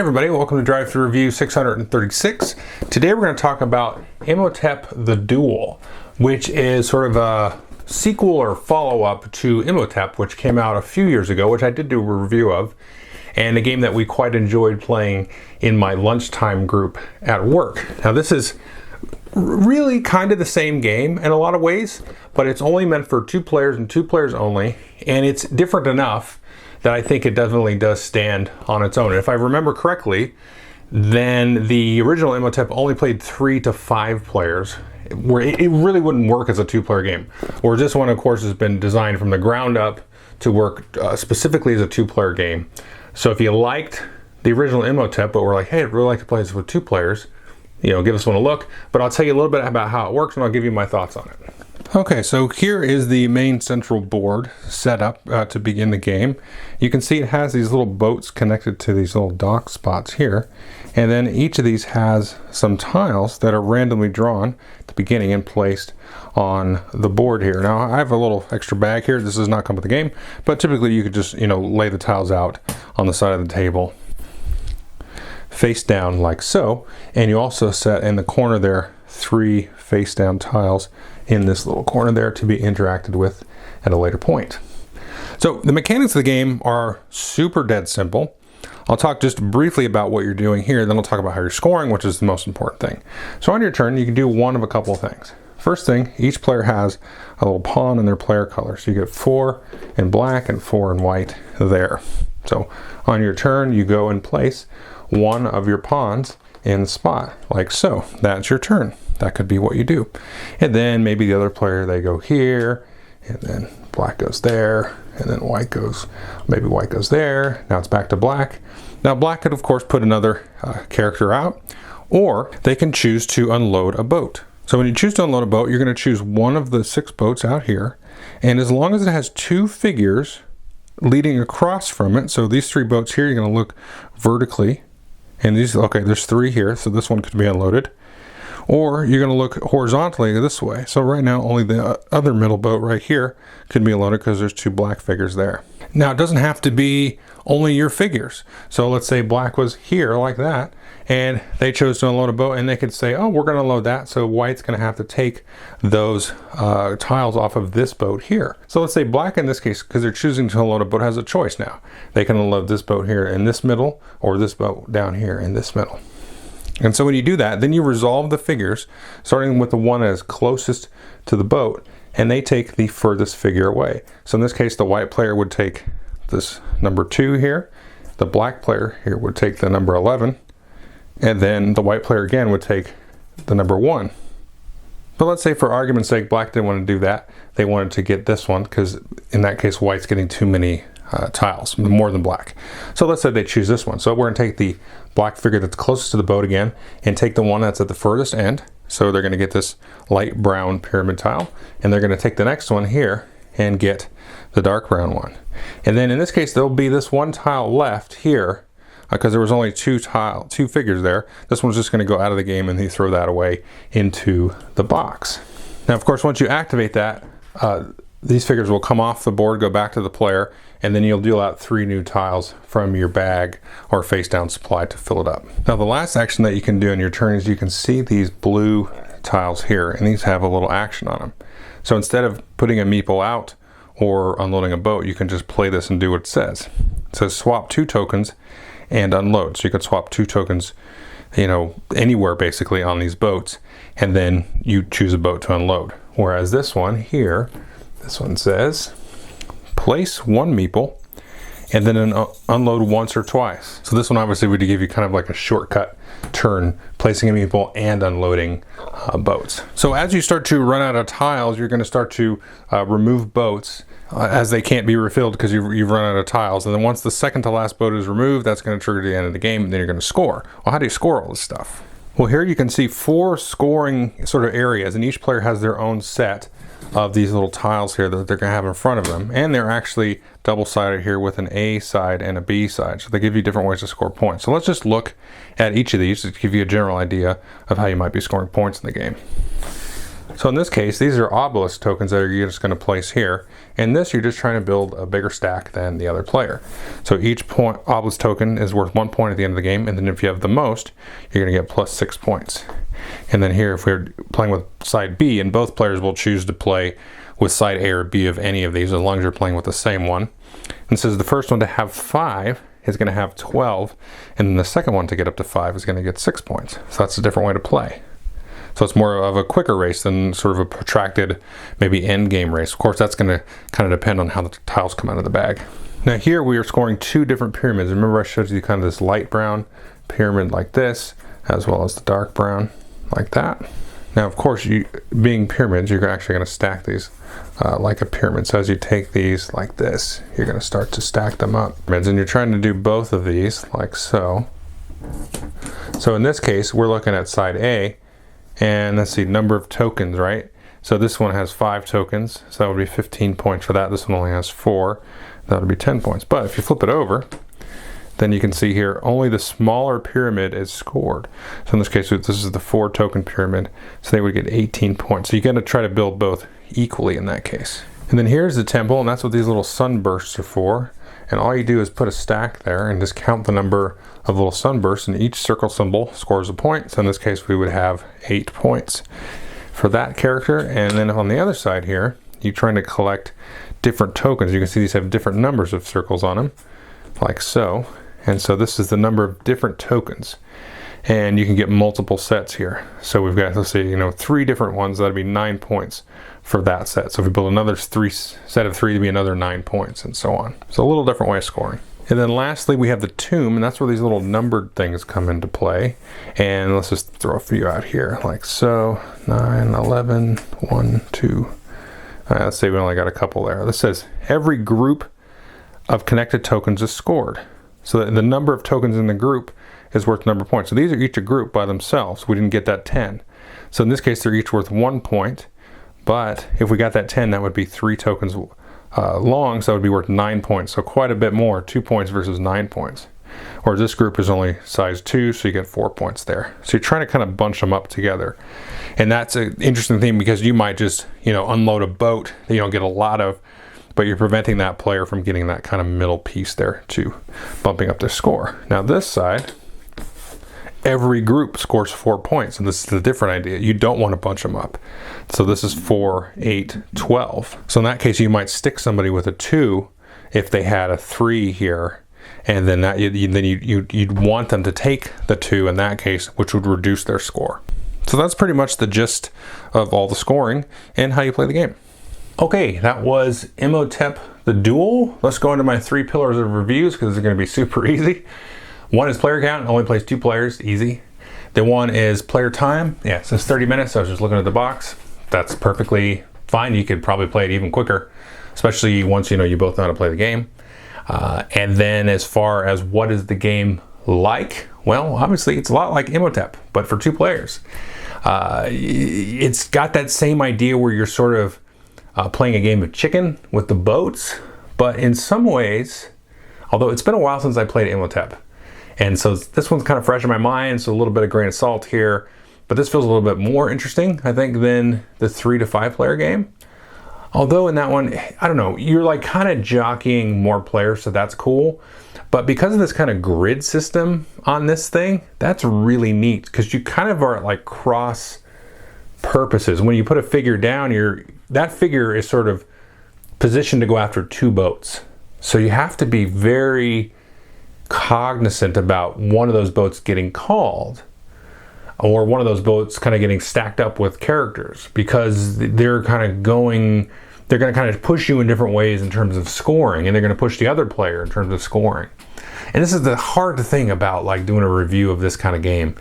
Hey everybody, welcome to Drive Thru Review 636. Today we're going to talk about Imhotep the Duel, which is sort of a sequel or follow-up to Imhotep, which came out a few years ago, which I did do a review of, and a game that we quite enjoyed playing in my lunchtime group at work. Now this is really kind of the same game in a lot of ways, but it's only meant for 2 players and 2 players only, and it's different enough that I think it definitely does stand on its own. And if I remember correctly, then the original Imhotep only played 3 to 5 players, where it really wouldn't work as a 2-player game. Whereas this one, of course, has been designed from the ground up to work specifically as a 2-player game. So if you liked the original Imhotep, but were like, hey, I'd really like to play this with 2 players, you know, give this one a look. But I'll tell you a little bit about how it works, and I'll give you my thoughts on it. Okay, so here is the main central board set up to begin the game. You can see it has these little boats connected to these little dock spots here, and then each of these has some tiles that are randomly drawn at the beginning and placed on the board here. Now I have a little extra bag here. This does not come with the game, but typically you could just, you know, lay the tiles out on the side of the table face down like so, and you also set in the corner there 3 face down tiles in this little corner there to be interacted with at a later point. So the mechanics of the game are super dead simple. I'll talk just briefly about what you're doing here, then I'll talk about how you're scoring, which is the most important thing. So on your turn, you can do one of a couple of things. First thing, each player has a little pawn in their player color. So you get 4 in black and 4 in white there. So on your turn, you go and place one of your pawns in the spot, like so. That's your turn. That could be what you do. And then maybe the other player, they go here, and then black goes there, and then white goes, maybe white goes there. Now it's back to black. Now black could, of course, put another character out, or they can choose to unload a boat. So when you choose to unload a boat, you're going to choose one of the 6 boats out here, and as long as it has 2 figures leading across from it, so these 3 boats here, you're going to look vertically, and these, okay, there's 3 here, so this one could be unloaded. Or you're going to look horizontally this way. So right now only the other middle boat right here could be unloaded because there's 2 black figures there. Now it doesn't have to be only your figures. So let's say black was here like that, and they chose to unload a boat, and they could say, oh, we're going to unload that, so white's going to have to take those tiles off of this boat here. So let's say black in this case, because they're choosing to unload a boat, has a choice now. They can unload this boat here in this middle, or this boat down here in this middle. And so when you do that, then you resolve the figures, starting with the one that is closest to the boat, and they take the furthest figure away. So in this case, the white player would take this number 2 here, the black player here would take the number 11, and then the white player again would take the number 1. But let's say for argument's sake, black didn't want to do that. They wanted to get this one, because in that case, white's getting too many tiles, more than black. So let's say they choose this one. So we're going to take the black figure that's closest to the boat again and take the one that's at the furthest end. So they're going to get this light brown pyramid tile, and they're going to take the next one here and get the dark brown one. And then in this case, there'll be this one tile left here because there was only 2 figures there. This one's just going to go out of the game, and they throw that away into the box. Now, of course, once you activate that, these figures will come off the board, go back to the player, and then you'll deal out 3 new tiles from your bag or face down supply to fill it up. Now the last action that you can do in your turn is you can see these blue tiles here, and these have a little action on them. So instead of putting a meeple out or unloading a boat, you can just play this and do what it says. It says swap 2 tokens and unload. So you could swap 2 tokens, you know, anywhere basically on these boats, and then you choose a boat to unload. Whereas this one here, this one says place 1 meeple and then unload once or twice. So this one obviously would give you kind of like a shortcut turn, placing a meeple and unloading boats. So as you start to run out of tiles, you're going to start to remove boats as they can't be refilled because you've run out of tiles. And then once the second to last boat is removed, that's going to trigger the end of the game, and then you're going to score. Well, how do you score all this stuff? Well, here you can see 4 scoring sort of areas, and each player has their own set of these little tiles here that they're going to have in front of them, and they're actually double-sided here with an A side and a B side, so they give you different ways to score points. So let's just look at each of these to give you a general idea of how you might be scoring points in the game. So in this case, these are obelisk tokens that you're just going to place here. In this, you're just trying to build a bigger stack than the other player. So each obelisk token is worth 1 point at the end of the game, and then if you have the most, you're going to get plus 6 points. And then here, if we're playing with side B, and both players will choose to play with side A or B of any of these, as long as you're playing with the same one. And it says the first one to have 5 is going to have 12, and then the second one to get up to 5 is going to get 6 points. So that's a different way to play. So it's more of a quicker race than sort of a protracted, maybe end game race. Of course, that's going to kind of depend on how the tiles come out of the bag. Now here we are scoring 2 different pyramids. Remember I showed you kind of this light brown pyramid like this, as well as the dark brown like that. Now of course, being pyramids, you're actually going to stack these like a pyramid. So as you take these like this, you're going to start to stack them up. And you're trying to do both of these like so. So in this case, we're looking at side A, and let's see, number of tokens, right? So this one has 5 tokens, so that would be 15 points for that. This one only has 4, that would be 10 points. But if you flip it over, then you can see here, only the smaller pyramid is scored. So in this case, this is the 4 token pyramid, so they would get 18 points. So you got to try to build both equally in that case. And then here's the temple, and that's what these little sunbursts are for. And all you do is put a stack there and just count the number of little sunbursts, and each circle symbol scores a point. So in this case, we would have 8 points for that character. And then on the other side here, you're trying to collect different tokens. You can see these have different numbers of circles on them, like so. And so this is the number of different tokens. And you can get multiple sets here. So we've got, let's say, 3 different ones. That'd be 9 points for that set. So if we build another set of 3, to be another 9 points, and so on. So a little different way of scoring. And then lastly, we have the tomb, and that's where these little numbered things come into play. And let's just throw a few out here, like so. 9, 11, 1, 2. Let's say we only got a couple there. This says every group of connected tokens is scored. So the number of tokens in the group is worth number of points. So these are each a group by themselves. We didn't get that 10. So in this case, they're each worth 1 point. But if we got that 10, that would be 3 tokens long, so that would be worth 9 points. So quite a bit more, 2 points versus 9 points. Or this group is only size 2, so you get 4 points there. So you're trying to kind of bunch them up together. And that's an interesting thing, because you might just, unload a boat that you don't get a lot of, but you're preventing that player from getting that kind of middle piece there too, bumping up their score. Now this side, every group scores 4 points, and this is a different idea. You don't want to bunch them up. So this is 4, 8, 12. So in that case, you might stick somebody with a 2 if they had a 3 here, and then you'd want them to take the 2 in that case, which would reduce their score. So that's pretty much the gist of all the scoring and how you play the game. Okay, that was Imhotep the Duel. Let's go into my 3 pillars of reviews, because it's going to be super easy. One is player count, only plays 2 players, easy. The one is player time. Yeah, it says 30 minutes, so I was just looking at the box. That's perfectly fine. You could probably play it even quicker, especially once you both know how to play the game. And then as far as what is the game like, well, obviously it's a lot like Imhotep, but for 2 players. It's got that same idea where you're sort of playing a game of chicken with the boats, but in some ways, although it's been a while since I played Imhotep, and so this one's kind of fresh in my mind, so a little bit of grain of salt here, but this feels a little bit more interesting, I think, than the 3 to 5 player game. Although in that one, I don't know, you're like kind of jockeying more players, so that's cool. But because of this kind of grid system on this thing, that's really neat, because you kind of are at like cross purposes. When you put a figure down, that figure is sort of positioned to go after 2 boats. So you have to be very cognizant about one of those boats getting called, or one of those boats kind of getting stacked up with characters, because they're going to kind of push you in different ways in terms of scoring, and they're going to push the other player in terms of scoring. And this is the hard thing about like doing a review of this kind of game,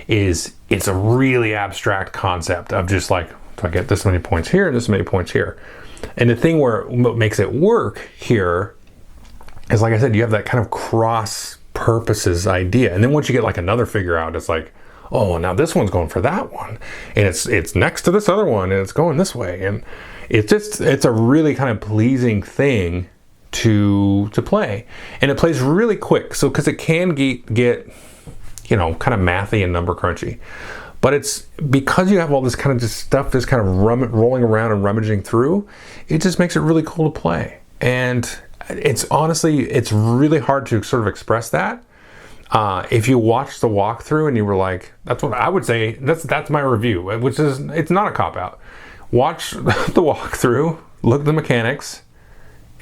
is it's a really abstract concept of just like, do I get this many points here and this many points here? And the thing what makes it work here is, like I said, you have that kind of cross purposes idea. And then once you get like another figure out, it's like, oh, now this one's going for that one, and it's next to this other one, and it's going this way. And it's a really kind of pleasing thing to play. And it plays really quick. So, because it can get kind of mathy and number crunchy. But it's because you have all this kind of just stuff that's kind of rolling around and rummaging through, it just makes it really cool to play. And it's honestly, it's really hard to sort of express that. If you watch the walkthrough and you were like, that's what I would say, that's my review, which is, it's not a cop-out. Watch the walkthrough, look at the mechanics,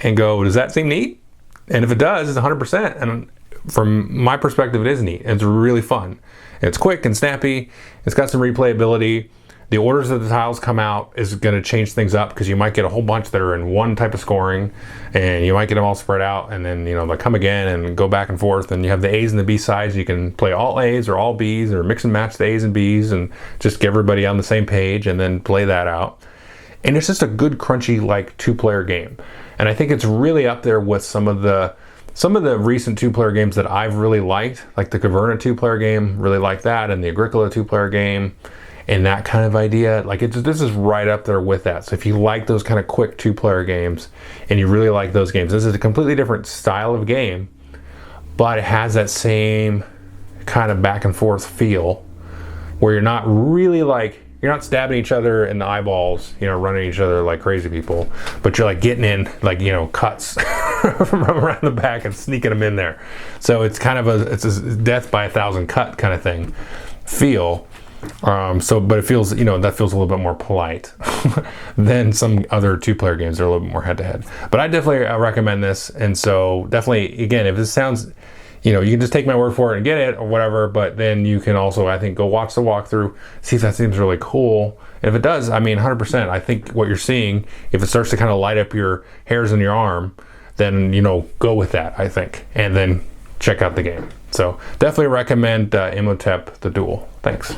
and go, does that seem neat? And if it does, it's 100%. And from my perspective, it is neat. It's really fun. It's quick and snappy. It's got some replayability. The orders that the tiles come out is going to change things up, because you might get a whole bunch that are in one type of scoring, and you might get them all spread out, and then they'll come again and go back and forth. And you have the A's and the B sides. You can play all A's or all B's, or mix and match the A's and B's, and just get everybody on the same page and then play that out. And it's just a good, crunchy, like, 2-player game. And I think it's really up there with some of the recent 2-player games that I've really liked, like the Caverna 2-player game, really like that, and the Agricola 2-player game. And that kind of idea, like, this is right up there with that. So if you like those kind of quick 2-player games and you really like those games, this is a completely different style of game, but it has that same kind of back and forth feel where you're not really you're not stabbing each other in the eyeballs, running each other like crazy people, but you're like getting in cuts from around the back and sneaking them in there. So it's kind of it's a death by 1,000 cut kind of thing feel. But it feels, that feels a little bit more polite than some other 2-player games that are a little bit more head-to-head. But I definitely recommend this, and so definitely, again, if this sounds, you can just take my word for it and get it or whatever, but then you can also, I think, go watch the walkthrough, see if that seems really cool. And if it does, 100%, I think what you're seeing, if it starts to kind of light up your hairs on your arm, then, go with that, I think, and then check out the game. So definitely recommend Imhotep the Duel. Thanks.